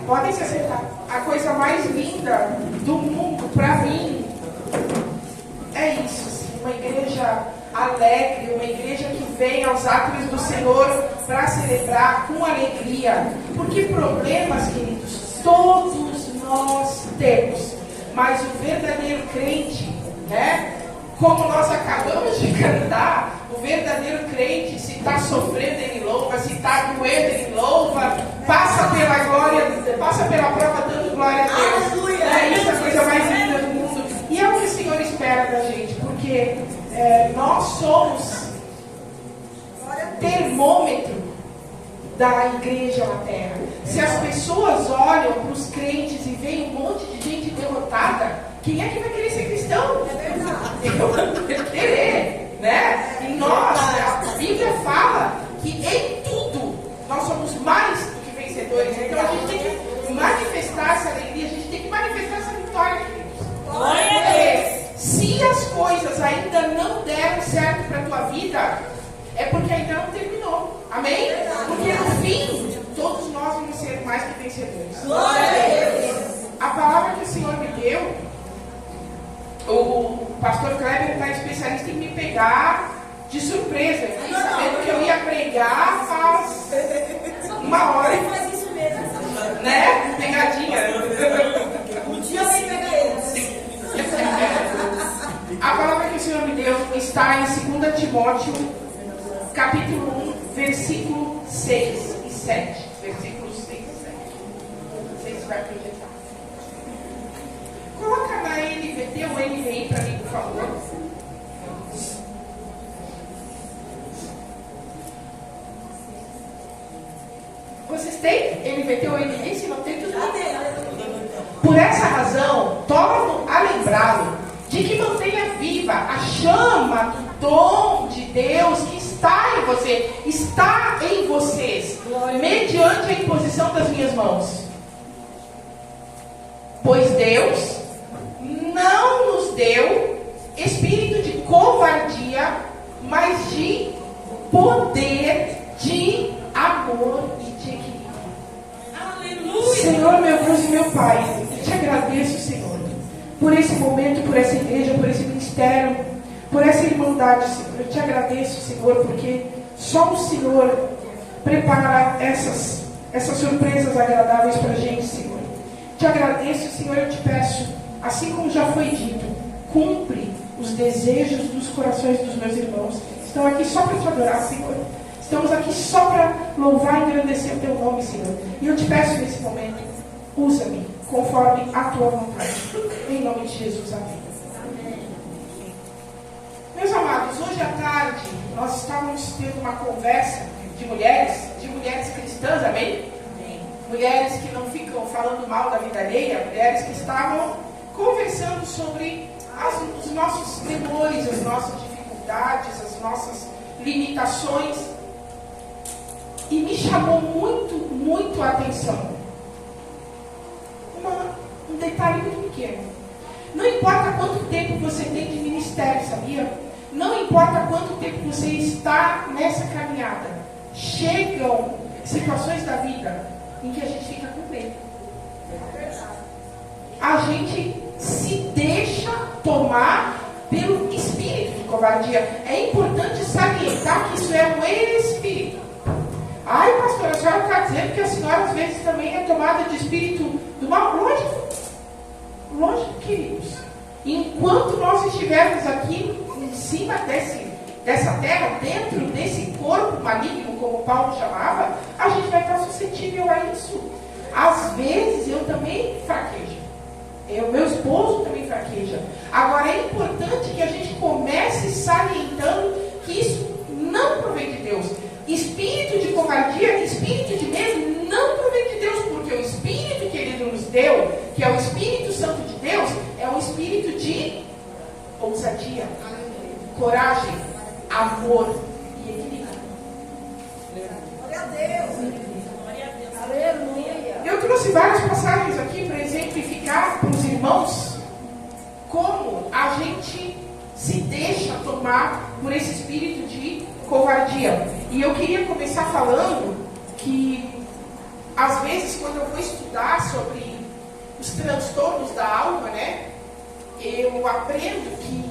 Podem se acertar. A coisa mais linda do mundo, para mim, é isso. Assim, uma igreja alegre, uma igreja que vem aos átrios do Senhor para celebrar com alegria. Porque problemas, queridos, todos nós temos. Mas o verdadeiro crente, né? Como nós acabamos de cantar, o verdadeiro crente, se está sofrendo, ele louva, se está doendo, ele louva, passa pela glória, passa pela prova dando glória a Deus. Aleluia! É isso a coisa mais linda do mundo. E é o que o Senhor espera da gente, porque nós somos termômetro da igreja na terra. Se as pessoas olham para os crentes e veem um monte de gente derrotada, quem é que vai querer ser cristão? É verdade. Eu vou querer, né? E nós, a Bíblia fala que em tudo nós somos mais do que vencedores. Então a gente tem que manifestar essa alegria, a gente tem que manifestar essa vitória, queridos. Porque se as coisas ainda não deram certo para a tua vida, é porque ainda não terminou. Amém? Porque no fim, todos nós vamos ser mais que vencedores. Glória a Deus. A palavra que o Senhor me deu, o pastor Kleber está especialista em me pegar de surpresa. Eu fiquei sabendo que eu ia pregar faz uma hora. Ele faz isso mesmo. Né? Pegadinha. Um dia eu venho pegar ele. A palavra que o Senhor me deu está em 2 Timóteo, capítulo 1, versículo 6 e 7. Versículos 6 e 7. Não sei se vai projetar. Coloca na NVT ou NVI para mim, por favor. Vocês têm NVT ou NVI? Se não tem, tudo bem. Por essa razão, torno a lembrá-lo de que mantenha viva a chama do dom de Deus que está em você, está em vocês, mediante a imposição das minhas mãos. Pois Deus não nos deu espírito de covardia, mas de poder, de amor e de equilíbrio. Aleluia! Senhor, meu Deus e meu Pai, eu te agradeço, Senhor, por esse momento, por essa igreja, por esse ministério, por essa irmandade, Senhor. Eu te agradeço, Senhor, porque só o Senhor prepara essas surpresas agradáveis para a gente, Senhor. Te agradeço, Senhor, eu te peço, assim como já foi dito, cumpre os desejos dos corações dos meus irmãos. Estão aqui só para te adorar, Senhor. Estamos aqui só para louvar e engrandecer o teu nome, Senhor. E eu te peço nesse momento, usa-me conforme a tua vontade. Em nome de Jesus, amém. Meus amados, hoje à tarde nós estávamos tendo uma conversa de mulheres cristãs, amém? Mulheres que não ficam falando mal da vida alheia, mulheres que estavam conversando sobre os nossos temores, as nossas dificuldades, as nossas limitações. E me chamou muito, muito a atenção um detalhe muito pequeno. Não importa quanto tempo você tem de ministério, sabia? Não importa quanto tempo você está nessa caminhada. Chegam situações da vida em que a gente fica com medo. A gente se deixa tomar pelo espírito de covardia. É importante salientar que isso é um espírito. Ai, pastora, a senhora está dizendo que a senhora às vezes também é tomada de espírito do mal? Lógico, queridos. Enquanto nós estivermos aqui em cima dessa terra, dentro desse corpo maligno, como Paulo chamava, a gente vai estar suscetível a isso. Às vezes eu também fraquejo. Meu esposo também fraqueja. Agora é importante que a gente comece salientando que isso não provém de Deus. Espírito de covardia, espírito de medo não provém de Deus, porque o espírito que Ele nos deu, que é o Espírito Santo de Deus, é um espírito de ousadia, coragem, amor e equilíbrio. Glória a Deus. Aleluia. Eu trouxe várias passagens aqui para exemplificar para os irmãos como a gente se deixa tomar por esse espírito de covardia. E eu queria começar falando que, às vezes, quando eu vou estudar os transtornos da alma, né? Eu aprendo que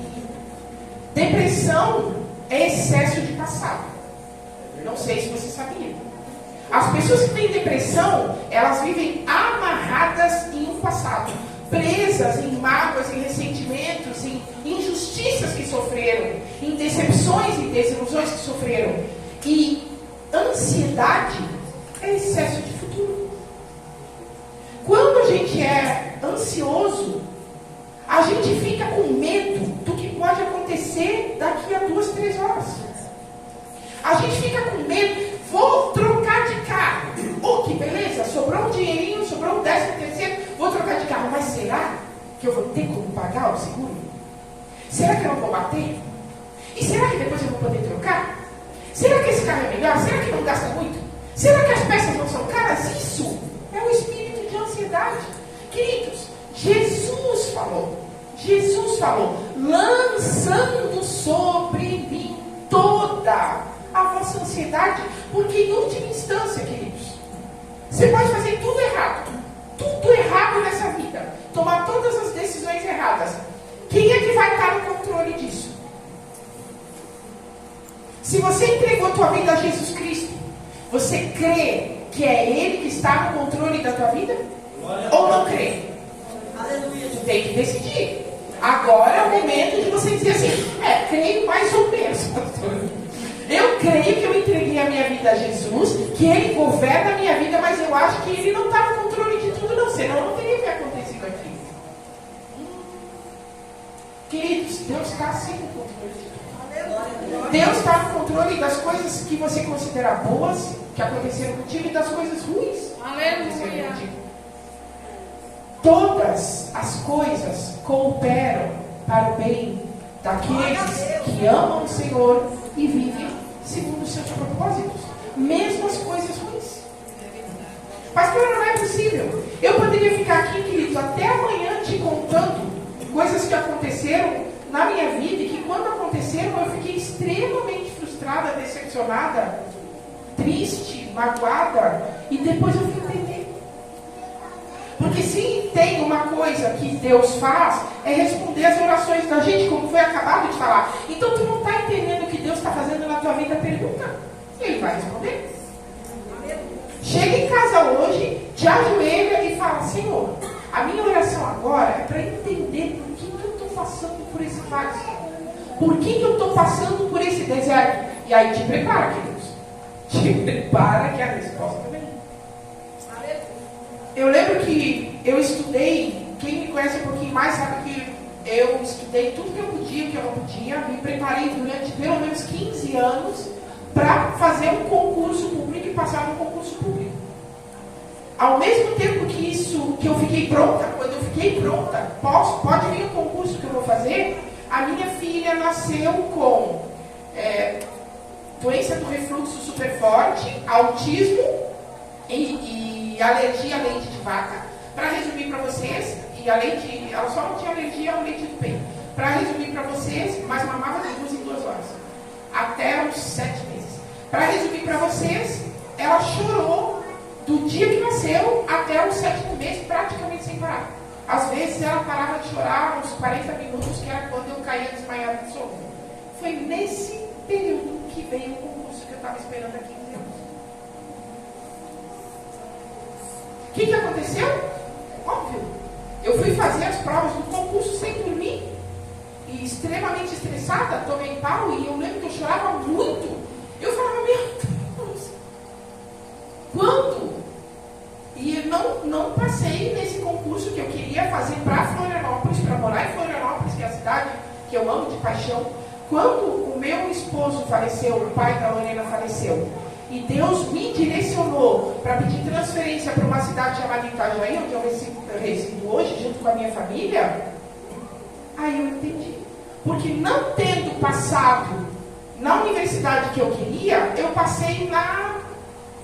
depressão é excesso de passado. Não sei se você sabia. As pessoas que têm depressão, elas vivem amarradas em um passado, presas em mágoas, em ressentimentos, em injustiças que sofreram, em decepções e desilusões que sofreram. E ansiedade é excesso de futuro. Quando a gente é ansioso, a gente fica com medo do que pode acontecer daqui a 2, 3 horas. A gente fica com medo, vou trocar de carro. Oh, que beleza, sobrou um dinheirinho, sobrou um 13º, vou trocar de carro. Mas será que eu vou ter como pagar o seguro? Será que eu não vou bater? E será que depois eu vou poder trocar? Será que esse carro é melhor? Será que não gasta muito? Será que as peças não são caras? Isso é o espírito de ansiedade. Queridos, Jesus falou, lançando sobre mim toda a vossa ansiedade, porque em última instância, queridos, você pode fazer tudo errado nessa vida, tomar todas as decisões erradas. Quem é que vai estar no controle disso? Se você entregou a tua vida a Jesus Cristo, você crê que é Ele que está no controle da tua vida? Ou não crê? Aleluia. Tu tem que decidir. Agora é o momento de você dizer assim, creio mais ou menos, pastor. Eu creio que eu entreguei a minha vida a Jesus, que Ele governa a minha vida, mas eu acho que Ele não está no controle de tudo, não. Senão não teria que acontecido aqui. Queridos, Deus está sim no controle de tudo. Deus está no controle das coisas que você considera boas, que aconteceram contigo, e das coisas ruins. Aleluia. Todas as coisas cooperam para o bem daqueles que amam o Senhor e vivem segundo os seus propósitos, mesmo as coisas ruins. Pastor, não é possível. Eu poderia ficar aqui, queridos, até amanhã te contando coisas que aconteceram na minha vida e que quando aconteceram eu fiquei extremamente frustrada, decepcionada, triste, magoada, e depois eu fui entender. Porque se tem uma coisa que Deus faz, é responder as orações da gente, como foi acabado de falar. Então tu não está entendendo o que Deus está fazendo na tua vida, pergunta. E Ele vai responder. Chega em casa hoje, te ajoelha e fala, Senhor, a minha oração agora é para entender por que eu estou passando por esse vale. Por que eu estou passando por esse deserto? E aí te prepara, queridos. Te prepara que a resposta vem. Eu lembro que eu estudei, quem me conhece um pouquinho mais sabe que eu estudei tudo que eu podia, que eu não podia, me preparei durante pelo menos 15 anos para fazer um concurso público e passar no concurso público. Ao mesmo tempo que eu fiquei pronta, quando eu fiquei pronta, pode vir o concurso que eu vou fazer, a minha filha nasceu com doença do refluxo super forte, autismo e alergia a leite de vaca. Para resumir para vocês, ela só não tinha alergia ao leite do peito. Para resumir para vocês, mas mamava de 2 em 2 horas, até os 7 meses. Para resumir para vocês, ela chorou do dia que nasceu até o 7º mês, praticamente sem parar. Às vezes ela parava de chorar uns 40 minutos, que era quando eu caía desmaiada de sono. Foi nesse período que veio o concurso que eu estava esperando há 15 anos. O que aconteceu? Óbvio. Eu fui fazer as provas do concurso sem dormir. E extremamente estressada, tomei pau e eu lembro que eu chorava muito. Eu falava, meu Deus, quando? E não passei nesse concurso que eu queria fazer para Florianópolis, para morar em Florianópolis, que é a cidade que eu amo de paixão. Quando o meu esposo faleceu, o pai da Lorena faleceu, e Deus me direcionou para pedir transferência para uma cidade chamada Itajaí, onde eu resido hoje, junto com a minha família, aí eu entendi. Porque não tendo passado na universidade que eu queria, eu passei na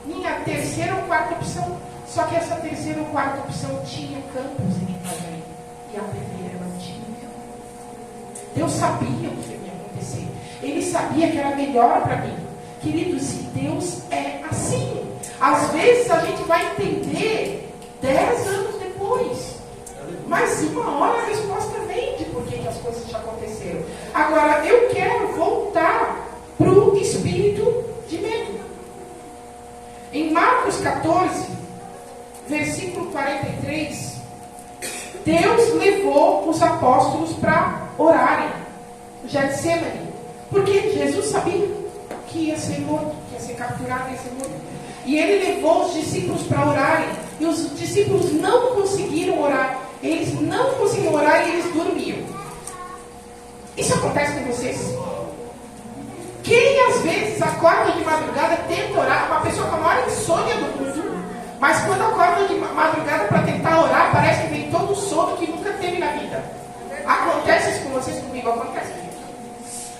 minha 3ª ou 4ª opção. Só que essa 3ª ou 4ª opção tinha campus em Itajaí. E a primeira não tinha. Deus sabia o que ia acontecer. Ele sabia que era melhor para mim. Queridos, e Deus é assim. Às vezes a gente vai entender 10 anos depois. Mas uma hora a resposta vem de por que as coisas já aconteceram. Agora, eu quero voltar para o espírito de medo. Em Marcos 14, versículo 43, Deus levou os apóstolos para orarem no Getsemane, porque Jesus sabia que ia ser morto, que ia ser capturado, ia ser morto. E ele levou os discípulos para orarem, e os discípulos não conseguiram orar. Eles não conseguiam orar e eles dormiam. Isso acontece com vocês? Quem às vezes acorda de madrugada, tenta orar, uma pessoa com a maior insônia do mundo, mas quando acorda de madrugada para tentar orar, parece que vem todo o sono que nunca teve na vida. Acontece isso com vocês, comigo? Acontece.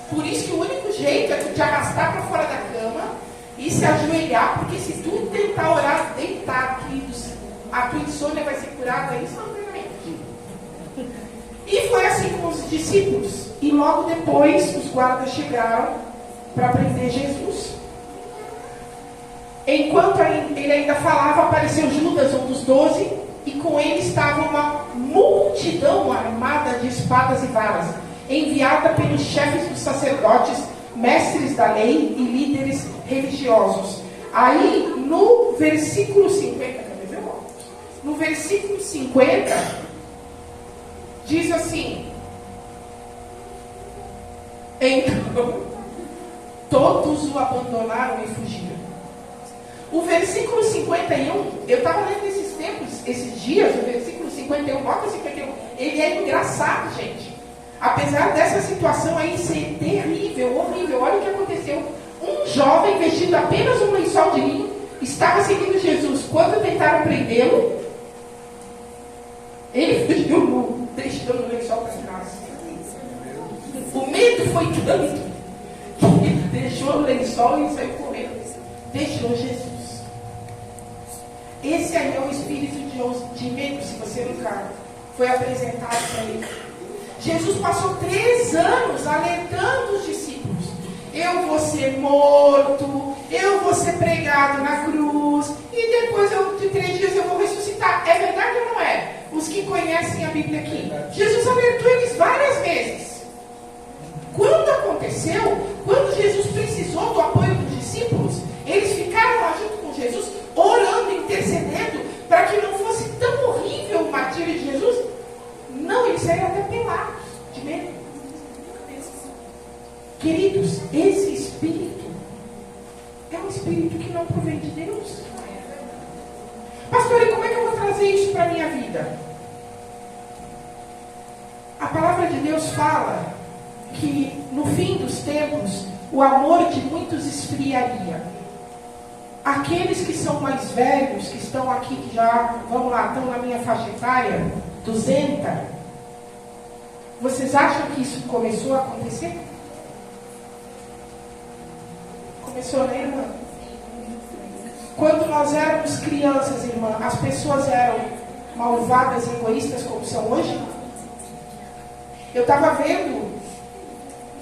Por isso que o único jeito é tu te arrastar para fora da cama e se ajoelhar, porque se tu tentar orar deitado, queridos, a tua insônia vai ser curada instantaneamente. E foi assim com os discípulos. E logo depois os guardas chegaram para prender Jesus. Enquanto ele ainda falava, apareceu Judas, um dos 12, e com ele estava uma multidão armada de espadas e varas, enviada pelos chefes dos sacerdotes, mestres da lei e líderes religiosos. Aí, no versículo 50, cadê meu irmão? No versículo 50, diz assim: então, todos o abandonaram e fugiram. O versículo 51, eu estava lendo esses dias, o versículo 51, bota 51, ele é engraçado, gente. Apesar dessa situação aí ser terrível, horrível, olha o que aconteceu. Um jovem vestido apenas um lençol de linho estava seguindo Jesus. Quando tentaram prendê-lo, ele fugiu, deixando o lençol para trás. O medo foi tanto que ele deixou o lençol e saiu correndo. Deixou Jesus. Esse aí é o espírito de medo, se você nunca foi apresentado para ele. Jesus passou 3 anos alertando os discípulos: eu vou ser morto, eu vou ser pregado na cruz, e depois de 3 dias eu vou ressuscitar. É verdade ou não é? Os que conhecem a Bíblia aqui, Jesus alertou eles várias vezes. Quando aconteceu, quando Jesus precisou do apoio dos discípulos, eles ficaram lá junto com Jesus, orando, intercedendo, para que não fosse tão horrível o martírio de Jesus. Não, eles saíram até pelados, de medo. Queridos, esse espírito é um espírito que não provém de Deus. Pastor, e como é que eu vou trazer isso para a minha vida? A palavra de Deus fala que no fim dos tempos o amor de muitos esfriaria. Aqueles que são mais velhos, que estão aqui, que já, vamos lá, estão na minha faixa etária, 200, vocês acham que isso começou a acontecer? Começou, né, irmã? Quando nós éramos crianças, irmã, as pessoas eram malvadas e egoístas como são hoje? Eu estava vendo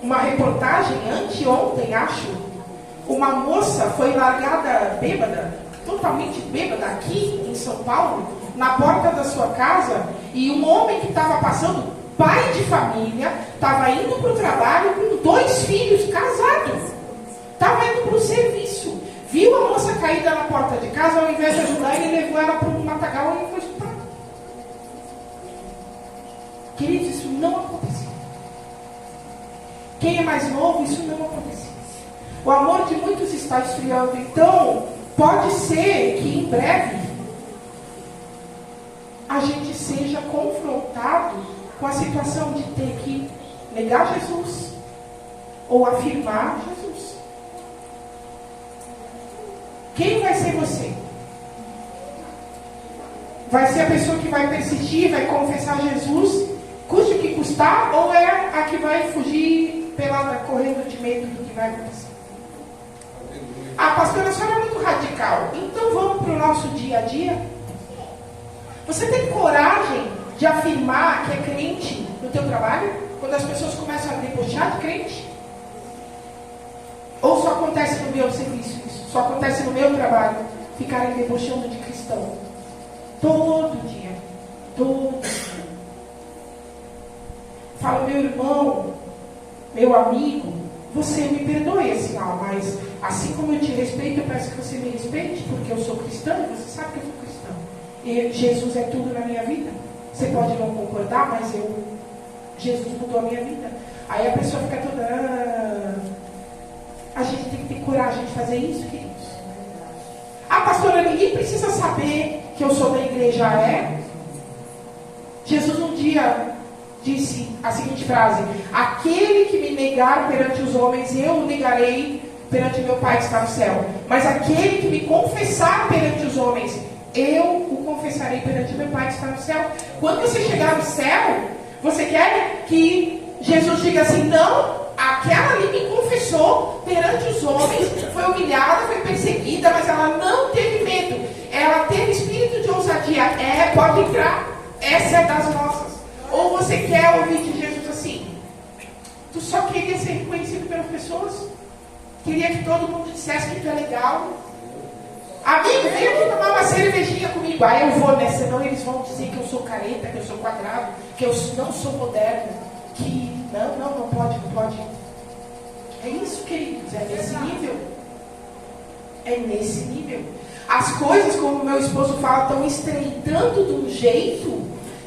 uma reportagem anteontem, acho. Uma moça foi largada bêbada, totalmente bêbada, aqui em São Paulo, na porta da sua casa, e um homem que estava passando, pai de família, estava indo para o trabalho com 2 filhos, casados, estava indo para o serviço, viu a moça caída na porta de casa, ao invés de ajudar, ele levou ela para um matagal e foi estuprado. Queridos, isso não aconteceu. Quem é mais novo, isso não aconteceu. O amor de muitos está esfriando. Então, pode ser que em breve a gente seja confrontado com a situação de ter que negar Jesus ou afirmar Jesus. Quem vai ser você? Vai ser a pessoa que vai persistir, vai confessar Jesus, custe o que custar, ou é a que vai fugir pelada, correndo de medo do que vai acontecer? Ah, pastora, a senhora é muito radical. Então vamos para o nosso dia a dia? Você tem coragem de afirmar que é crente no teu trabalho? Quando as pessoas começam a debochar de crente? Ou só acontece no meu serviço isso? Só acontece no meu trabalho? Ficarem debochando de cristão? Todo dia. Todo dia. falo, meu irmão, meu amigo, você me perdoe assim, mas assim como eu te respeito, eu peço que você me respeite, porque eu sou cristã, e você sabe que eu sou cristã. E Jesus é tudo na minha vida. Você pode não concordar, mas Jesus mudou a minha vida. Aí a pessoa fica toda... A gente tem que ter coragem de fazer isso, queridos. Ah, pastora, ninguém precisa saber que eu sou da igreja, Jesus um dia disse a seguinte frase: aquele que me negar perante os homens, eu o negarei perante meu Pai que está no céu. Mas aquele que me confessar perante os homens, eu o confessarei perante meu Pai que está no céu. Quando você chegar no céu, você quer que Jesus diga assim: não, aquela ali me confessou perante os homens, foi humilhada, foi perseguida, mas ela não teve medo, ela teve espírito de ousadia. Pode entrar, essa é das nossas. Ou você quer ouvir de Jesus assim: tu só queria ser reconhecido pelas pessoas, queria que todo mundo dissesse que tu é legal. Amigo, vem aqui tomar uma cervejinha comigo. Aí eu vou, né? Senão eles vão dizer que eu sou careta, que eu sou quadrado, que eu não sou moderno, que não pode. É isso, queridos, é nesse nível. É nesse nível. As coisas, como meu esposo fala, estão estreitando de um jeito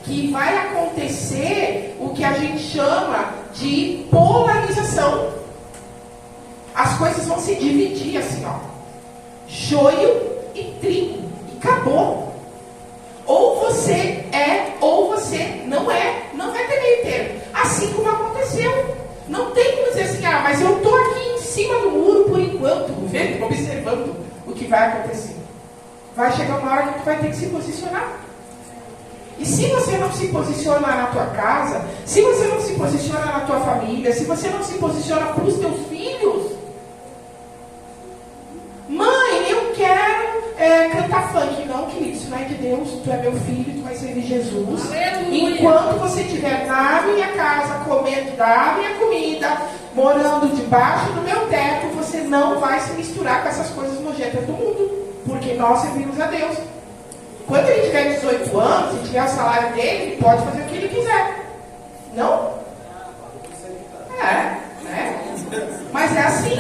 que vai acontecer o que a gente chama de polarização. As coisas vão se dividir assim, joio e trigo, e acabou. Ou você é, ou você não é. Não vai ter meio termo. Assim como aconteceu. Não tem como dizer assim: mas eu estou aqui em cima do muro por enquanto, vendo, observando o que vai acontecer. Vai chegar uma hora que tu vai ter que se posicionar. E se você não se posiciona na tua casa, se você não se posiciona na tua família, se você não se posiciona para os teus filhos, mãe, eu quero cantar funk. Não, querido, isso não é de Deus. Tu é meu filho, tu vai servir Jesus. Aleluia. Enquanto você estiver na minha casa, comendo da minha comida, morando debaixo do meu teto, você não vai se misturar com essas coisas nojentas do mundo, porque nós servimos a Deus. Quando ele tiver 18 anos e tiver o salário dele, ele pode fazer o que ele quiser. Não? Né? Mas é assim.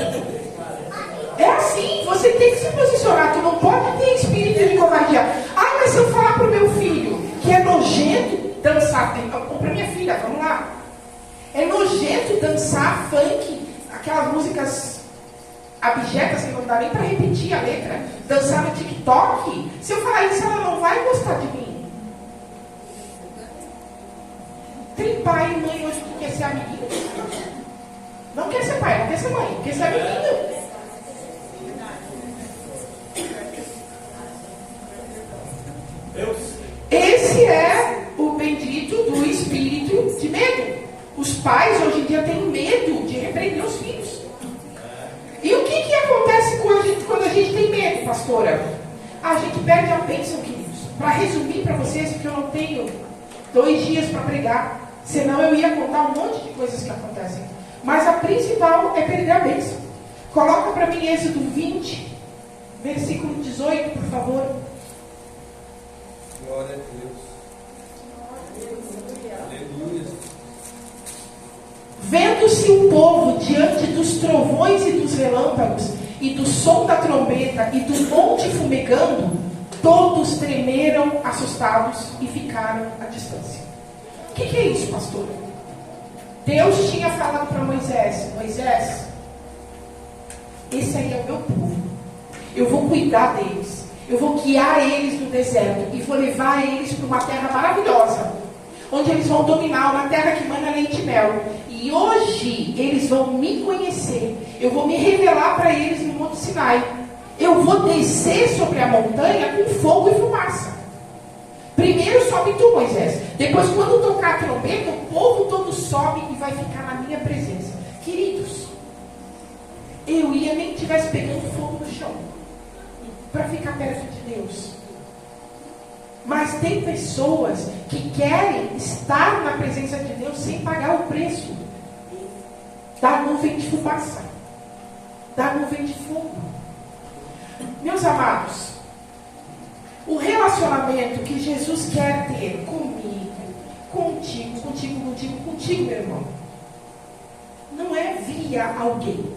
É assim, você tem que se posicionar. Tu não pode ter espírito de covardia. Mas se eu falar pro meu filho que é nojento dançar, ou pra minha filha, vamos lá, é nojento dançar funk, aquelas músicas abjetas que não dá nem para repetir a letra, dançar no TikTok. Se eu falar isso, ela não vai gostar de mim. Tem pai e mãe hoje que quer ser amiguinho? Não quer ser pai, não quer ser mãe, quer ser amiguinho. Esse é o bendito do espírito de medo. Os pais hoje em dia têm medo de repreender os filhos. E o que acontece quando a gente tem medo, pastora? A gente perde a bênção, queridos. Para resumir para vocês, porque eu não tenho 2 dias para pregar, senão eu ia contar um monte de coisas que acontecem. Mas a principal é perder a bênção. Coloca para mim Êxodo 20, versículo 18, por favor. Glória a Deus. Aleluia. Vendo-se o povo diante dos trovões e dos relâmpagos, e do som da trombeta, e do monte fumegando, todos tremeram, assustados, e ficaram à distância. O que é isso, pastor? Deus tinha falado para Moisés: Moisés, esse aí é o meu povo. Eu vou cuidar deles. Eu vou guiar eles no deserto e vou levar eles para uma terra maravilhosa, onde eles vão dominar, uma terra que mana leite e mel. E hoje eles vão me conhecer. Eu vou me revelar para eles no Monte Sinai. Eu vou descer sobre a montanha com fogo e fumaça. Primeiro sobe tu, Moisés. Depois, quando tocar a trombeta, o povo todo sobe e vai ficar na minha presença. Queridos, eu ia nem estivesse pegando fogo no chão para ficar perto de Deus. Mas tem pessoas que querem estar na presença de Deus sem pagar o preço da nuvem de fumaça, da nuvem de fogo. Meus amados, o relacionamento que Jesus quer ter comigo, contigo, meu irmão. Não é via alguém.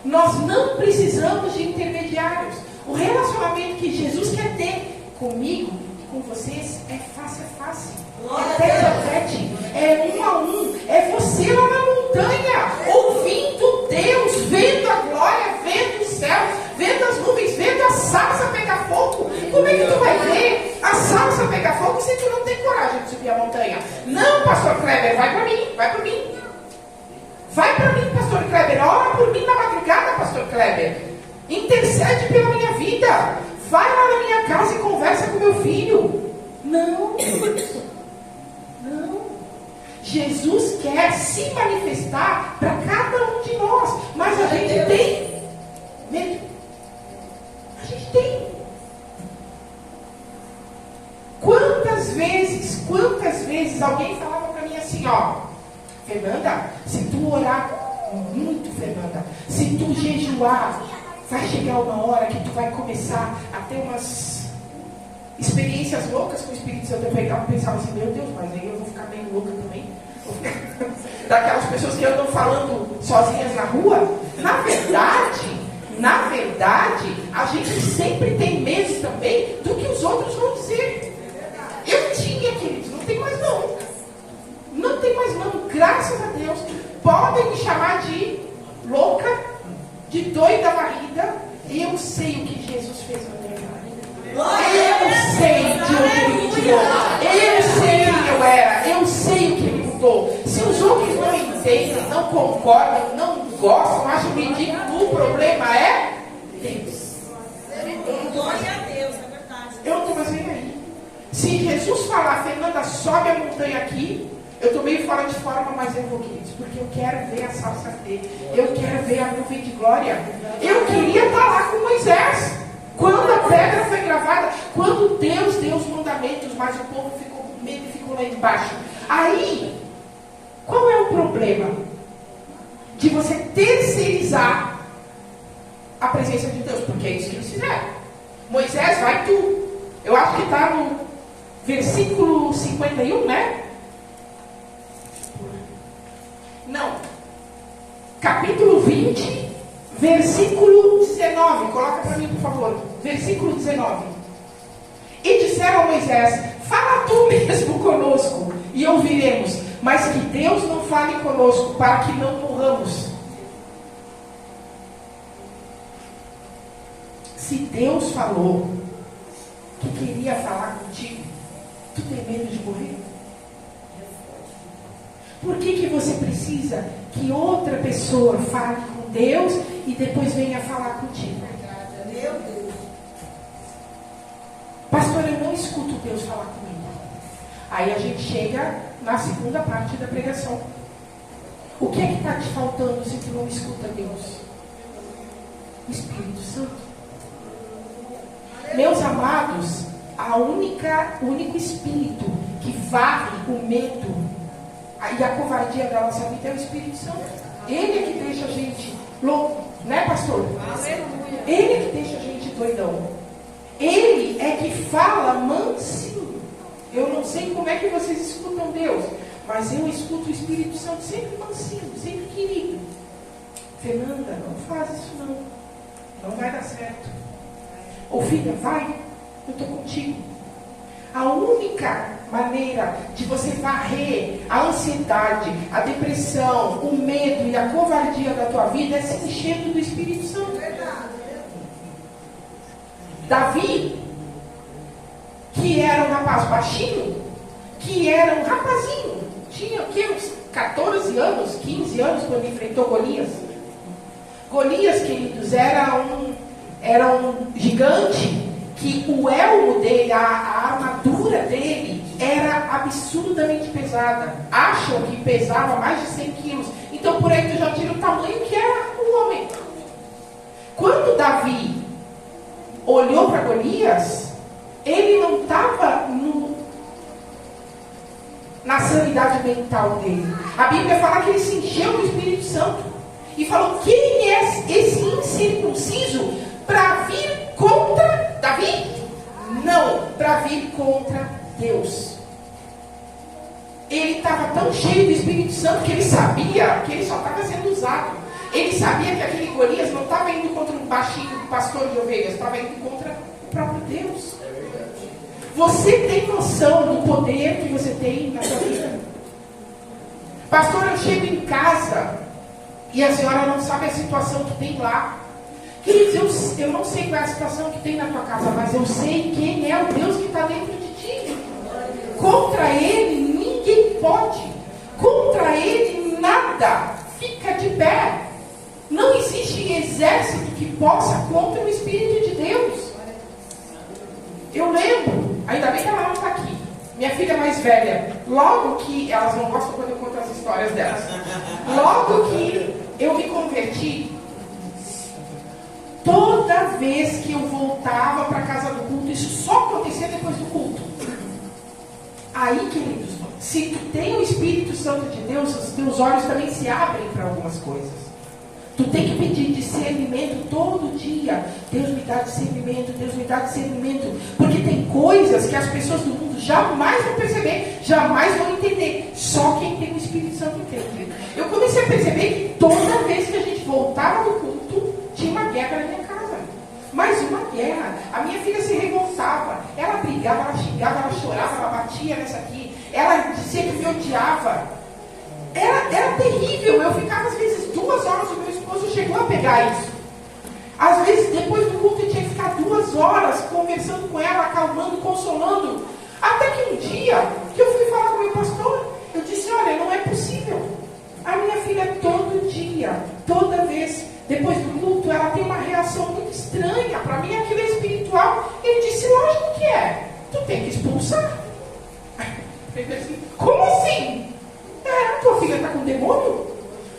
Nós não precisamos de intermediários. O relacionamento que Jesus quer ter comigo e com vocês é face a face. É tete a tete. É um a um. É você lá na montanha, ouvindo Deus, vendo a glória, vendo os céus, vendo as nuvens, vendo a sarça pegar fogo. Como é que tu vai ver a sarça pegar fogo se tu não tem coragem de subir a montanha? Não, pastor Kleber, vai para mim, vai para mim. Vai para mim, pastor Kleber, ora por mim na madrugada, pastor Kleber. Intercede pela minha vida. Vai lá na minha casa e conversa com meu filho. Não. Não. Jesus quer se manifestar para cada um de nós. Mas a gente tem medo. A gente tem. Quantas vezes alguém falava para mim assim, ó, Fernanda, se tu orar muito, Fernanda, se tu jejuar, vai chegar uma hora que tu vai começar a ter umas experiências loucas com o Espírito Santo. Eu pensava assim, meu Deus, mas aí eu vou ficar meio louca também. Daquelas pessoas que andam falando sozinhas na rua. Na verdade, a gente sempre tem medo também do que os outros vão dizer. Eu tinha, queridos, não tem mais não. Não tem mais não, graças a Deus. Podem me chamar de louca, de doida varrida. Eu sei o que Jesus fez na minha vida. Eu sei de onde Ele me tirou. Eu sei quem eu era. Eu sei o que Ele mudou. Se os outros não entendem, não concordam, não gostam, acham ridículo, o problema é Deus. Glória a Deus, é verdade. Eu não estou mais nem aí. Se Jesus falar, Fernanda, sobe a montanha aqui, eu estou meio fora de forma, mas eu vou, queridos, porque eu quero ver a salsa arder. Eu quero ver a nuvem de glória. Eu queria estar lá com Moisés. Quando a pedra foi gravada, quando Deus deu os mandamentos, mas o povo ficou com medo e ficou lá embaixo. Aí, qual é o problema de você terceirizar a presença de Deus? Porque é isso que eles fizeram. Moisés, vai tu. Eu acho que está no versículo 51, né? Não. Capítulo 20, versículo 19. Coloca para mim, por favor. Versículo 19. E disseram a Moisés, fala tu mesmo conosco, e ouviremos. Mas que Deus não fale conosco, para que não morramos. Se Deus falou que queria falar contigo, tu tem medo de morrer? Por que você precisa que outra pessoa fale com Deus e depois venha falar contigo? Meu Deus. Pastor, eu não escuto Deus falar comigo. Aí a gente chega na segunda parte da pregação. O que é que está te faltando se tu não escuta Deus? O Espírito Santo. Meus amados, o único espírito que varre o medo e a covardia da nossa vida é o Espírito Santo. Ele é que deixa a gente louco, né, pastor? Aleluia. Ele é que deixa a gente doidão. Ele é que fala mansinho. Eu não sei como é que vocês escutam Deus, mas eu escuto o Espírito Santo sempre mansinho, sempre querido. Fernanda, não faz isso não. Não vai dar certo. Ô filha, vai, eu estou contigo. A única maneira de você varrer a ansiedade, a depressão, o medo e a covardia da tua vida é se enchendo do Espírito Santo. Davi, que era um rapaz baixinho, que era um rapazinho, tinha o quê? Uns 14 anos, 15 anos, quando enfrentou Golias. Golias, queridos, era um gigante que o elmo dele, a armadura dele era absurdamente pesada. Acham que pesava mais de 100 quilos. Então por aí tu já tira o tamanho que era o homem. Quando Davi olhou para Golias, ele não estava na sanidade mental dele. A Bíblia fala que ele se encheu do Espírito Santo e falou: quem é esse incircunciso para vir contra Davi? Não, para vir contra Deus. ele estava tão cheio do Espírito Santo que ele sabia que ele só estava sendo usado. Ele sabia que aquele Golias não estava indo contra um baixinho pastor de ovelhas, estava indo contra o próprio Deus. Você tem noção do poder que você tem na sua vida? Pastor, eu chego em casa e a senhora não sabe a situação que tem lá. Queridos, eu não sei qual é a situação que tem na tua casa, mas eu sei quem é o Deus que está dentro de ti. Contra ele ninguém pode. Contra ele nada fica de pé. Não existe exército que possa contra o Espírito de Deus. Eu lembro, ainda bem que ela não está aqui, minha filha mais velha, logo que, elas não gostam quando eu conto as histórias delas, logo que eu me converti, toda vez que eu voltava para a casa do culto, isso só acontecia depois do culto. Aí, queridos, se tu tem o Espírito Santo de Deus, os teus olhos também se abrem para algumas coisas. Tu tem que pedir discernimento todo dia. Deus me dá discernimento, Deus me dá discernimento. Porque tem coisas que as pessoas do mundo jamais vão perceber, jamais vão entender. Só quem tem o Espírito Santo entende. Eu comecei a perceber que toda vez que a gente voltava do culto, tinha uma guerra na minha casa. Mais uma guerra. A minha filha se revoltava. Ela brigava, ela xingava, ela chorava, ela batia nessa aqui. Ela dizia que me odiava. Era terrível. Eu ficava às vezes 2 horas, o meu esposo chegou a pegar isso. Às vezes depois do culto eu tinha que ficar 2 horas conversando com ela, acalmando, consolando. Até que um dia que eu fui falar com o meu pastor, eu disse, olha, não é possível. A minha filha todo dia, toda vez, depois do culto, ela tem uma reação muito estranha. Para mim aquilo é espiritual. Ele disse, lógico que é. Tu tem que expulsar. Eu disse, como assim? Tua filha está com demônio?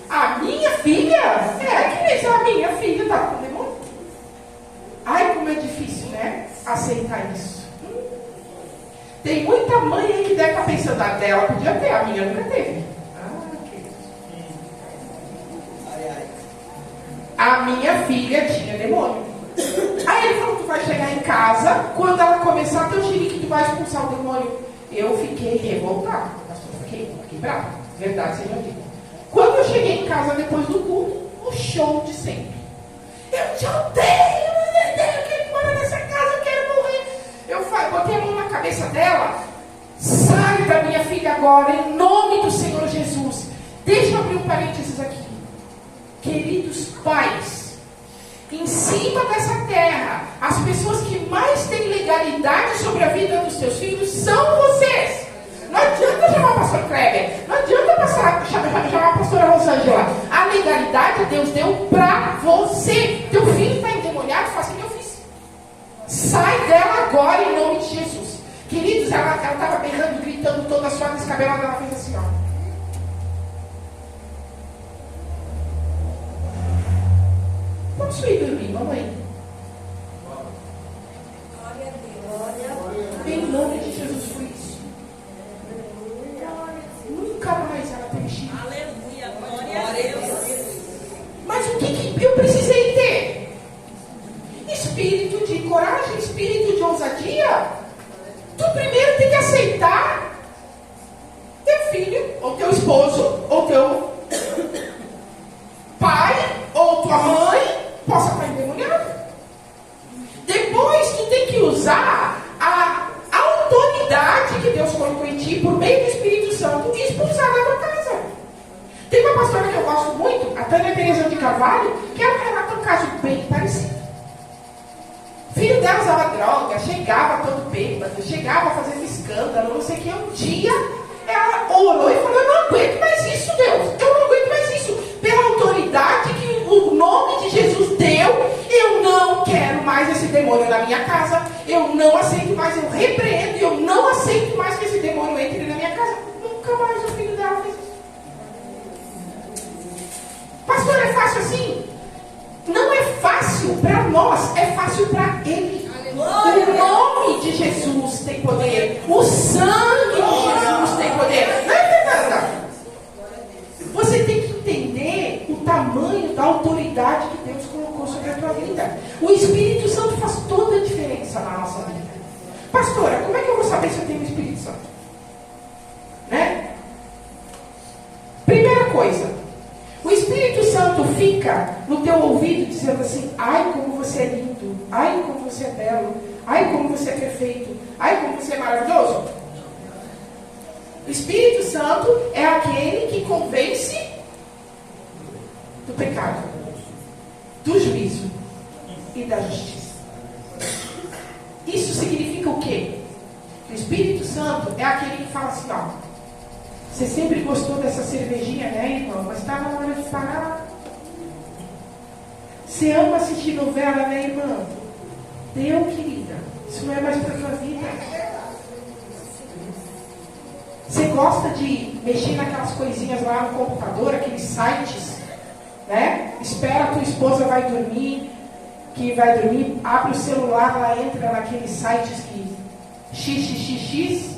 A minha filha? Que a minha filha está com demônio? Ai, como é difícil, né? Aceitar isso. Tem muita mãe aí que deve estar pensando, a dela podia ter, a minha nunca teve. A minha filha tinha demônio. Aí ele falou, tu vai chegar em casa, quando ela começar a teu xerique, tu vai expulsar o demônio. Eu fiquei revoltada, fiquei brava. Verdade seja dita. Quando eu cheguei em casa depois do culto, o show de sempre. Eu te odeio, quem mora nessa casa, eu quero morrer. Eu botei a mão na cabeça dela. Sai da minha filha agora, em nome do Senhor Jesus. Deixa eu abrir um parênteses aqui. Queridos pais, em cima dessa terra, as pessoas que mais têm legalidade sobre a vida dos seus filhos são vocês. Não adianta chamar o pastor Kleber, não adianta chamar a pastora Rosângela. A legalidade Deus deu para você. Teu filho está endemoniado, faz o que eu fiz. Sai dela agora em nome de Jesus. Queridos, ela estava berrando, gritando, toda suada, descabelada, ela fez assim, ó. Posso ir dormir, mamãe? Em nome de Jesus foi isso. Nunca mais ela teve xixi. Aleluia, glória a Deus. Mas o que eu precisei ter? Espírito de coragem, espírito de ousadia. Tu primeiro tem que aceitar teu filho, ou teu esposo, ou teu pai, ou tua mãe possa estar endemoniado. Depois tu tem que usar a autoridade que Deus colocou em ti por meio do Espírito Santo e expulsar da tua casa. Tem uma pastora que eu gosto muito, a Tânia Teresa de Carvalho, que ela relata um caso bem parecido. O filho dela usava droga, chegava todo bêbado, chegava fazendo escândalo, não sei o que. Um dia ela orou e falou, eu não aguento mais isso, Deus, eu não aguento mais isso. Pela autoridade que o nome de Jesus deu, eu não quero mais esse demônio na minha casa, eu não aceito mais, eu repreendo e eu não aceito mais que esse demônio entre na minha casa. Nunca mais o filho dela fez isso. Pastor, é fácil assim? Não é fácil para nós, é fácil para ele. O nome de Jesus tem poder, o sangue de Jesus tem poder. Não é, Fernanda? Você tem que entender o tamanho da autoridade que Deus colocou sobre a tua vida. O Espírito Santo faz toda a diferença na nossa vida. Pastora, como é que eu vou saber se eu tenho o Espírito Santo? Né? fica no teu ouvido dizendo assim: ai, como você é lindo, ai, como você é belo, ai, como você é perfeito, ai, como você é maravilhoso. O Espírito Santo é aquele que convence do pecado, do juízo e da justiça. Isso significa o quê? O Espírito Santo é aquele que fala assim: ó, você sempre gostou dessa cervejinha, né, irmão? Mas está na hora de parar. Você ama assistir novela, né, irmã? Deu, querida. Isso não é mais para a tua vida. Você gosta de mexer naquelas coisinhas lá no computador, aqueles sites, né? Espera a tua esposa vai dormir, abre o celular, ela entra naqueles sites que xxxx.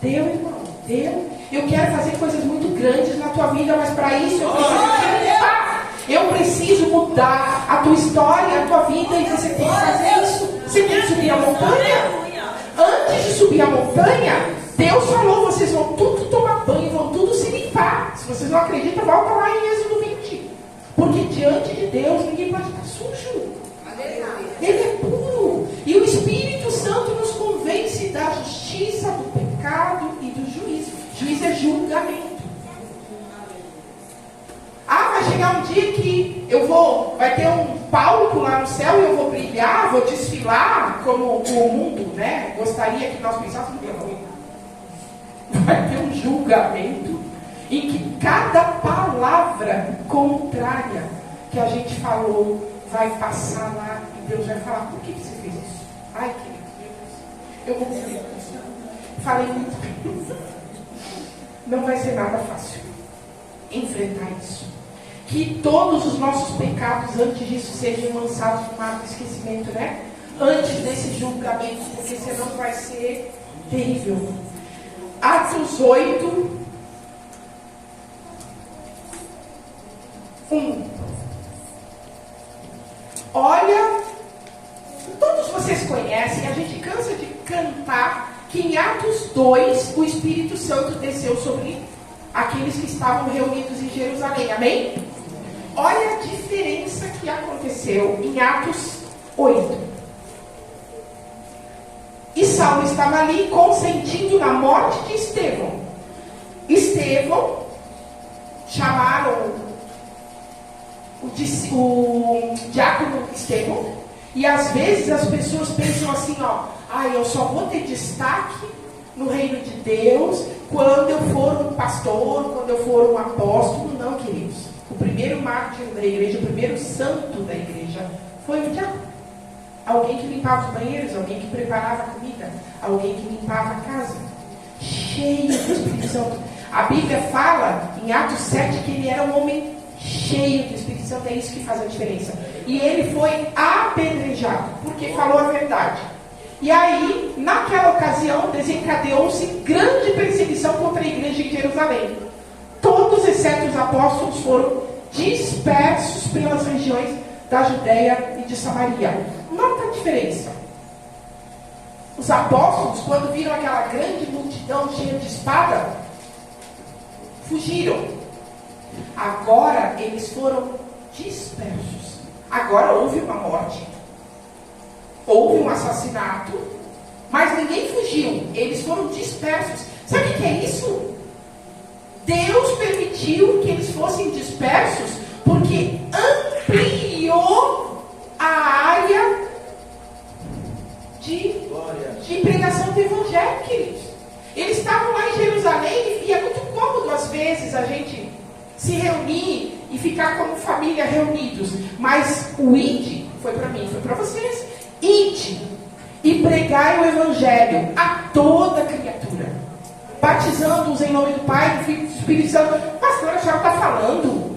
Deu, irmão, deu. Eu quero fazer coisas muito grandes na tua vida, mas para isso eu preciso te limpar. Eu preciso mudar a tua história, a tua vida, e você tem que fazer isso. Você tem que subir a montanha. Antes de subir a montanha, Deus falou: vocês vão tudo tomar banho, vão tudo se limpar. Se vocês não acreditam, volta lá em Êxodo 20. Porque diante de Deus ninguém pode estar sujo. Ele é puro. E o Espírito Santo nos convence da justiça, do pecado e do juízo. Juízo é julgamento. Vai chegar um dia que vai ter um palco lá no céu e eu vou brilhar, vou desfilar como o mundo, né, gostaria que nós pensássemos. Vai ter um julgamento em que cada palavra contrária que a gente falou vai passar lá e Deus vai falar: por que você fez isso? Ai, querido Deus, eu vou dizer isso. Falei muito bem. Não vai ser nada fácil enfrentar isso. Que todos os nossos pecados antes disso sejam lançados no mar do esquecimento, né? Antes desse julgamento, porque senão vai ser terrível. Atos 8, 1. Olha, todos vocês conhecem, a gente cansa de cantar que em Atos 2 o Espírito Santo desceu sobre aqueles que estavam reunidos em Jerusalém, amém? Olha a diferença que aconteceu em Atos 8. E Saulo estava ali consentindo na morte de Estevão. Estevão, chamaram o diácono Estevão, e às vezes as pessoas pensam assim, ó: eu só vou ter destaque no reino de Deus quando eu for um pastor, quando eu for um apóstolo. Não, queridos. O primeiro mártir da igreja, o primeiro santo da igreja foi o diácono. Alguém que limpava os banheiros, alguém que preparava a comida, alguém que limpava a casa. Cheio do Espírito Santo. A Bíblia fala em Atos 7 que ele era um homem cheio do Espírito Santo. É isso que faz a diferença. E ele foi apedrejado porque falou a verdade. E aí, naquela ocasião, desencadeou-se grande perseguição contra a igreja em Jerusalém. Todos, exceto os apóstolos, foram dispersos pelas regiões da Judéia e de Samaria. Nota a diferença. Os apóstolos, quando viram aquela grande multidão cheia de espada, fugiram. Agora eles foram dispersos. Agora houve uma morte, houve um assassinato, mas ninguém fugiu. Eles foram dispersos. Sabe o que é isso? Deus permitiu que eles fossem dispersos porque ampliou a área de pregação do Evangelho, queridos. Eles estavam lá em Jerusalém e é muito cômodo às vezes a gente se reunir e ficar como família reunidos. Mas o id foi para mim, foi para vocês. Ide e pregai o Evangelho a toda criatura, batizando-os em nome do Pai, do Filho e do Espírito Santo. Pastor, a senhora está falando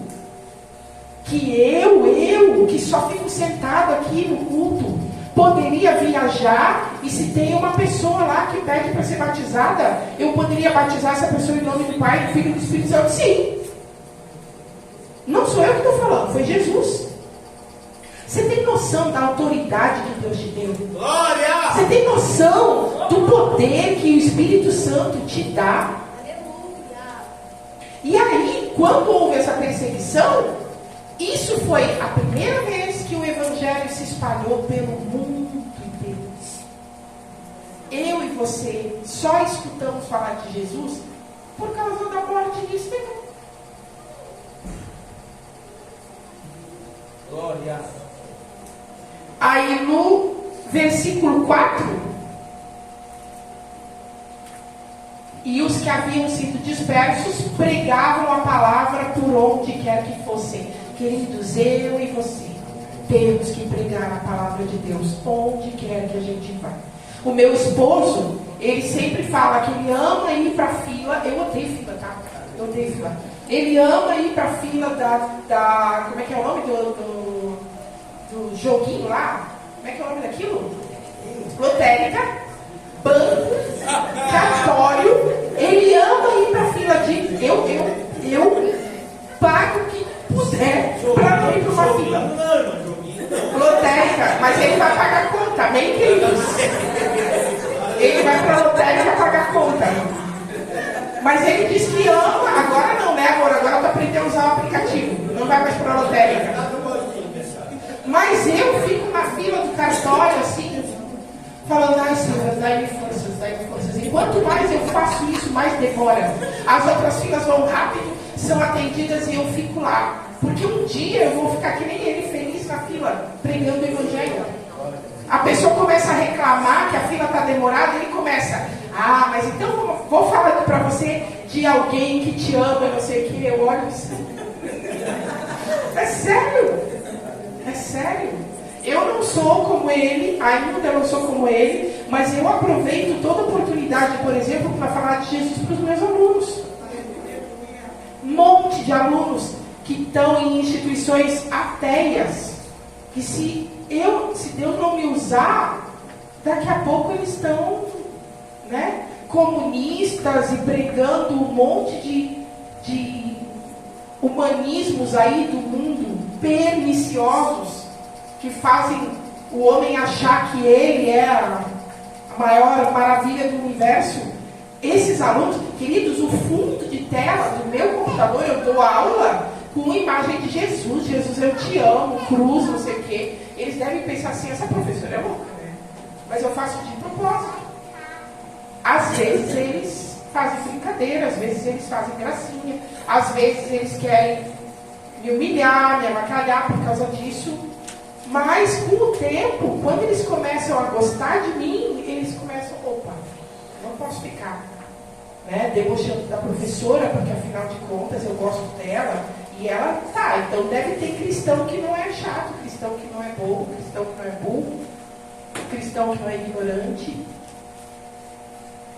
que eu, que só fico sentado aqui no culto, poderia viajar e se tem uma pessoa lá que pede para ser batizada, eu poderia batizar essa pessoa em nome do Pai, do Filho e do Espírito Santo? Sim. Não sou eu que estou falando, foi Jesus. Você tem noção da autoridade que Deus te deu? Glória! Você tem noção do poder que o Espírito Santo te dá? E aí, quando houve essa perseguição, Isso foi a primeira vez que o Evangelho se espalhou pelo mundo inteiro. Eu e você só escutamos falar de Jesus por causa da morte de Estevão. Glória. Aí no versículo 4, e os que haviam sido dispersos pregavam a palavra por onde quer que fossem. Queridos, eu e você temos que pregar a palavra de Deus onde quer que a gente vá. O meu esposo, ele sempre fala que ele ama ir para fila. Eu odeio fila, tá? Eu odeio fila. Ele ama ir para fila da como é que é o nome do joguinho lá? Como é que é o nome daquilo? Lotérica, banco, cartório. Ele ama ir para fila de... Eu pago o que puder para não ir para uma fila. Lotérica, mas ele vai pagar conta, amém, queridos? Ele vai para a lotérica pagar conta. Mas ele diz que ama, agora não, né, amor? Agora eu aprendendo a usar o aplicativo. Não vai mais para a lotérica. Mas eu fico na fila do cartório, assim, falando, ai, Senhor, dai-me forças, dai-me forças. E quanto mais eu faço isso, mais demora. As outras filas vão rápido, são atendidas e eu fico lá. Porque um dia eu vou ficar que nem ele, feliz na fila, pregando o Evangelho. A pessoa começa a reclamar que a fila está demorada, ele começa, mas então vou falar para você de alguém que te ama, não sei o que, eu olho assim. É sério, é sério. Eu não sou como ele, ainda não sou como ele, mas eu aproveito toda oportunidade, por exemplo, para falar de Jesus para os meus alunos. Um monte de alunos que estão em instituições ateias, que se Deus não me usar, daqui a pouco eles estão, né, comunistas e pregando um monte de humanismos aí do mundo, perniciosos, que fazem o homem achar que ele é a maior maravilha do universo. Esses alunos, queridos, o fundo de tela do meu computador, eu dou aula com imagem de Jesus, Jesus eu te amo, cruz, não sei o quê. Eles devem pensar assim, essa professora é louca, né? Mas eu faço de propósito. Às vezes eles fazem brincadeira, às vezes eles fazem gracinha, às vezes eles querem me humilhar, me avacalhar por causa disso. Mas com o tempo, quando eles começam a gostar de mim, eles começam, opa, não posso ficar, né, debochando da professora, porque afinal de contas eu gosto dela. E ela, então deve ter cristão que não é chato, cristão que não é bobo, cristão que não é burro, cristão que não é ignorante.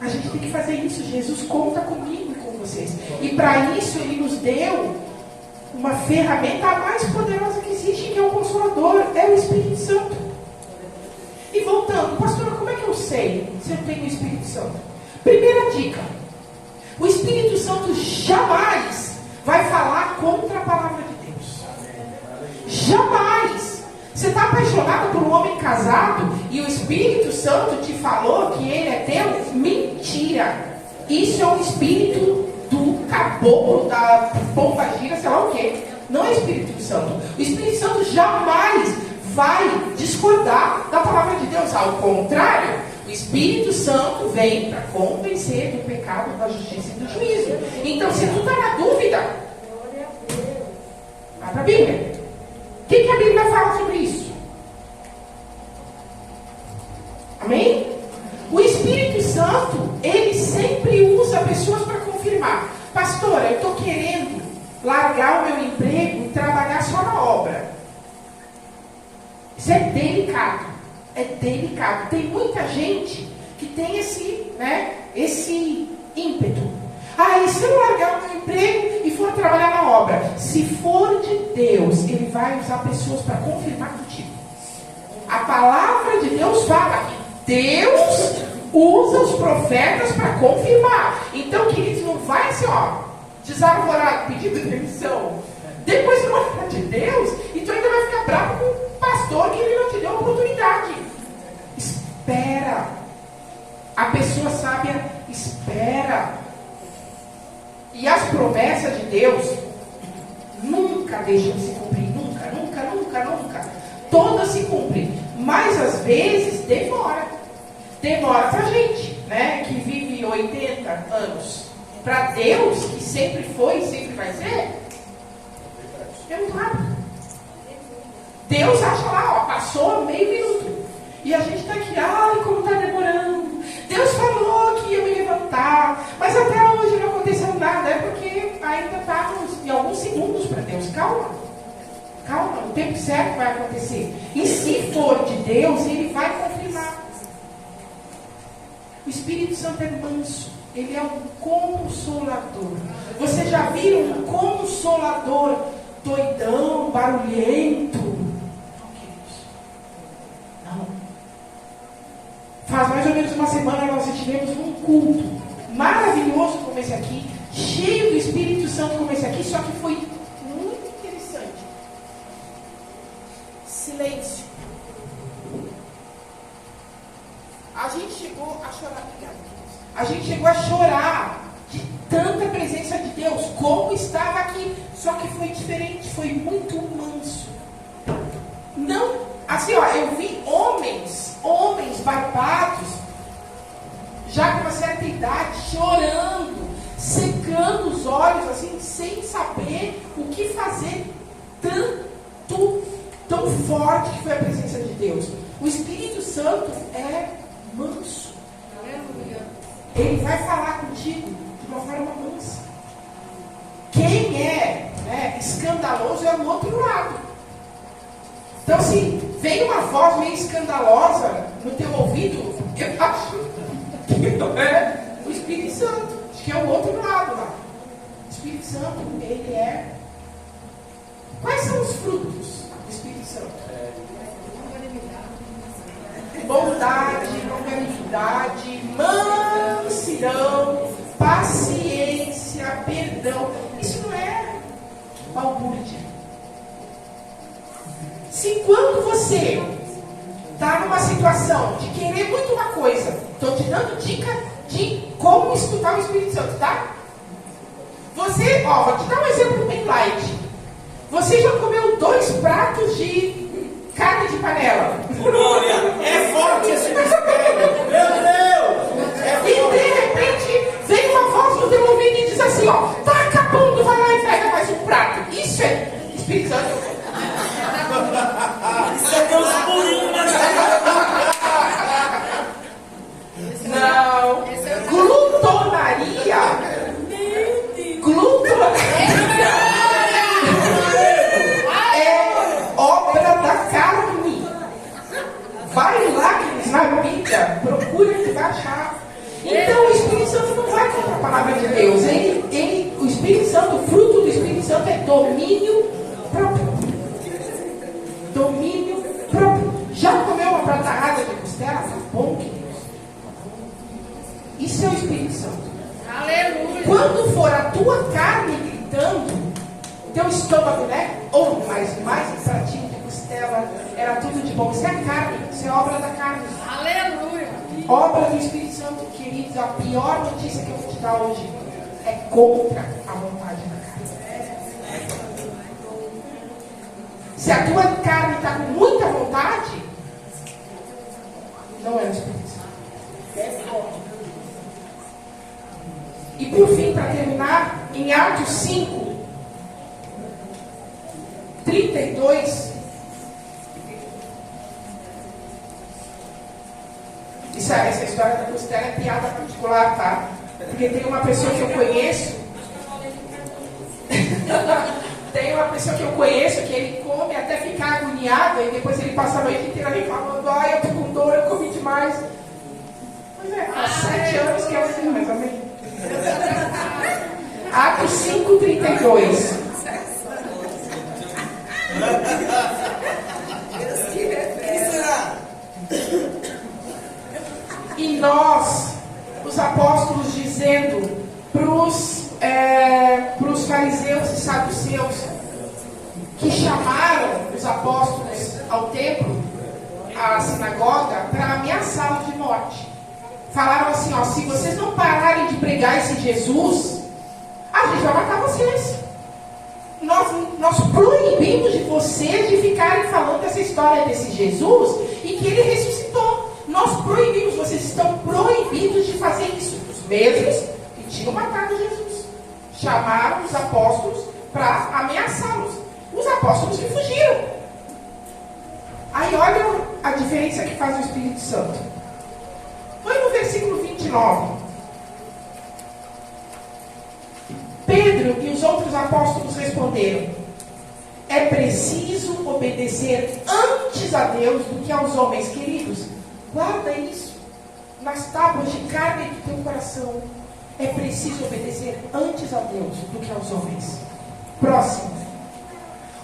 A gente tem que fazer isso. Jesus conta comigo e com vocês. E para isso ele nos deu uma ferramenta a mais poderosa que existe, que é o Consolador, é o Espírito Santo. E voltando, pastora, como é que eu sei se eu tenho o Espírito Santo? Primeira dica: o Espírito Santo jamais vai falar contra a palavra de Deus. Jamais. Você está apaixonado por um homem casado e o Espírito Santo te falou que ele é teu? Mentira. Isso é um espírito do caboclo, da pomba gira, sei lá o quê. Não é Espírito Santo. O Espírito Santo jamais vai discordar da palavra de Deus. Ao contrário, o Espírito Santo vem para convencer do pecado, da justiça e do juízo. Então, se tu está na dúvida, vai para a Bíblia. O que a Bíblia fala sobre isso? Amém? O Espírito Santo, ele sempre usa pessoas para confirmar. Pastora, eu estou querendo largar o meu emprego e trabalhar só na obra. Isso é delicado. É delicado. Tem muita gente que tem esse ímpeto. E se eu largar o meu emprego e for trabalhar na obra? Se for de Deus, ele vai usar pessoas para confirmar contigo. A palavra de Deus fala que Deus usa os profetas para confirmar. Então, queridos, não vai assim, desarvorado, pedindo demissão. Depois não vai de Deus, e tu ainda vai ficar bravo com o pastor que ele não te deu a oportunidade. Espera. A pessoa sábia espera. E as promessas de Deus nunca deixam de se cumprir. nunca, nunca. Todas se cumprem. Mas às vezes demora. Demora pra gente, né? Que vive 80 anos. Para Deus, que sempre foi e sempre vai ser, é muito rápido. Deus acha lá, ó, passou meio minuto. E a gente está aqui, ai, como está demorando. Deus falou que ia me levantar, mas até hoje não aconteceu nada. É porque ainda estamos em alguns segundos para Deus. Calma, calma, o tempo certo vai acontecer. E se for de Deus, Ele vai confirmar. O Espírito Santo é manso. Ele é um consolador. Você já viu um consolador doidão, barulhento? Não, queridos. Não. Faz mais ou menos uma semana nós tivemos um culto maravilhoso como esse aqui, cheio do Espírito Santo como esse aqui, só que foi muito interessante. Silêncio. A gente chegou a chorar. A gente chegou a chorar de tanta presença de Deus, como estava aqui. Só que foi diferente, foi muito manso. Não, assim, ó, eu vi homens barbados, já com uma certa idade, chorando, secando os olhos, assim, sem saber o que fazer. Tão forte que foi a presença de Deus. O Espírito Santo é manso. Ele vai falar contigo de uma forma mansa. Quem é, né, escandaloso é o outro lado. Então, se vem uma voz meio escandalosa no teu ouvido, eu acho que não é o Espírito Santo. Acho que é o outro lado lá. O Espírito Santo, ele é... Quais são os frutos do Espírito Santo? Bondade, longanimidade, mansidão, paciência, perdão. Isso não é balbúrdia. Se quando você está numa situação de querer muito uma coisa, estou te dando dica de como escutar o Espírito Santo, tá? Você, ó, vou te dar um exemplo bem light. Você já comeu 2 pratos de carne de panela? Glória! É forte esse mistério! Meu Deus! E de repente vem uma voz no teu ouvido e diz assim, ó, tá acabando, vai lá e pega mais um prato. Isso é Espírito Santo. Isso é Deus purinho, né? Não. Glutonaria. Glutonaria é obra da carne. Vai lá na Bíblia, procura que vai achar. Então o Espírito Santo não vai contra a palavra de Deus. O Espírito Santo, o fruto do Espírito Santo é domínio próprio. Domínio próprio. Já comeu uma pratarada de costela? Tá bom, queridos. Isso é o Espírito Santo. Aleluia. Quando for a tua carne gritando, teu estômago, né? Ou mais um pratinho de costela, era tudo de bom. Isso é carne, isso é obra da carne. Aleluia. Obra do Espírito Santo, queridos. A pior notícia que eu vou te dar hoje é contra a vontade da carne. Se a tua carne está com muita vontade, não é o Espírito Santo. E por fim, para terminar, em Atos 5, 32. Essa história da costela é piada particular, tá? Porque tem uma pessoa que eu conheço. Tem uma pessoa que eu conheço que ele come até ficar agoniado e depois ele passa a noite inteira reclamando, ai, eu tô com dor, eu comi demais. Pois é, faz 7 anos que é assim, mais ou menos. Atos 5:32. E nós, os apóstolos, dizendo para os fariseus e saduceus que chamaram os apóstolos ao templo, à sinagoga, para ameaçá-los de morte. Falaram assim, ó, se vocês não pararem de pregar esse Jesus, a gente vai matar vocês. Nós nós proibimos de vocês de ficarem falando dessa história desse Jesus e que ele ressuscitou. Nós proibimos, vocês estão proibidos de fazer isso. Os mesmos que tinham matado Jesus chamaram os apóstolos para ameaçá-los. Os apóstolos fugiram. Aí olha a diferença que faz o Espírito Santo. Foi no versículo 29. Pedro e os outros apóstolos responderam: é preciso obedecer antes a Deus do que aos homens, queridos. Guarda isso nas tábuas de carne do teu coração. É preciso obedecer antes a Deus do que aos homens. Próximo.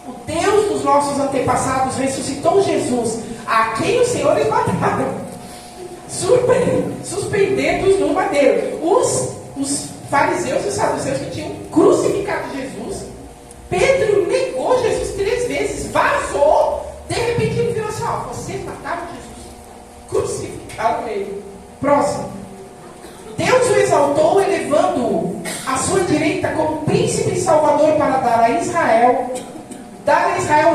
O Deus dos nossos antepassados ressuscitou Jesus, a quem os senhores mataram, suspendendo-os no madeiro. Os fariseus e os saduceus que tinham crucificado Jesus, Pedro negou Jesus 3 vezes, vazou. De repente ele virou assim: ó, vocês mataram Jesus, crucificaram ele. Próximo. Deus o exaltou, elevando-o à sua direita como príncipe e salvador para dar a Israel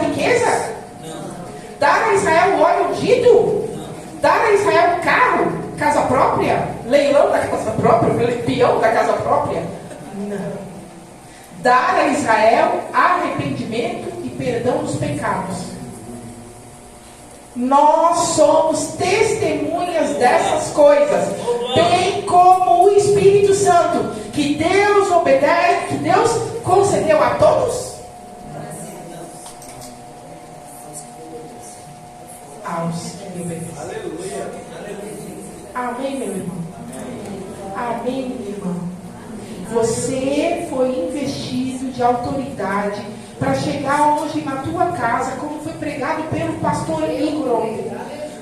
riqueza? Não. Dar a Israel óleo ungido? Não. Dar a Israel carro, casa própria? Leilão da casa própria? Peão da casa própria? Não. Dar a Israel arrependimento e perdão dos pecados. Nós somos testemunhas dessas coisas, bem como o Espírito Santo, que Deus obedece, que Deus concedeu a todos. Aos que me obedecem. Aleluia. Amém, meu irmão. Amém, meu irmão. Você foi investido de autoridade para chegar hoje na tua casa, como foi pregado pelo pastor Igor ontem.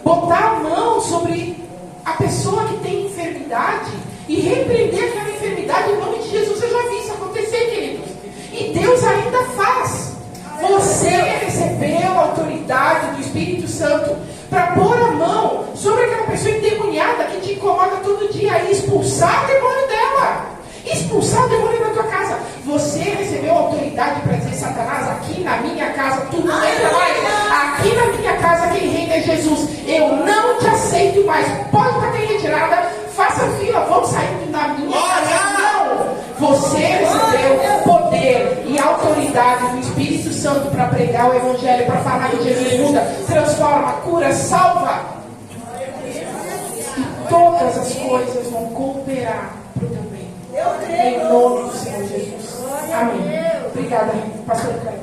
Botar a mão sobre a pessoa que tem enfermidade e repreender aquela enfermidade em nome de Jesus. Eu já vi isso acontecer, queridos. E Deus ainda faz. Você recebeu a autoridade do Espírito Santo para pôr a mão sobre aquela pessoa endemoniada que te incomoda todo dia e expulsar o demônio dela. Expulsar o demônio da tua casa. Você recebeu a autoridade para dizer: Satanás, aqui na minha casa tu não entra mais. Aqui na minha casa quem reina é Jesus. Eu não te aceito mais. Pode bater em retirada. Faça fila. Vamos sair da minha casa. Não. Você recebeu poder e autoridade do Espírito Santo para pregar o Evangelho, para falar que Jesus muda, transforma, cura, salva. E todas as coisas vão cooperar para o teu bem. Em nome do Senhor Jesus. Amém. Obrigada, pastor Caio.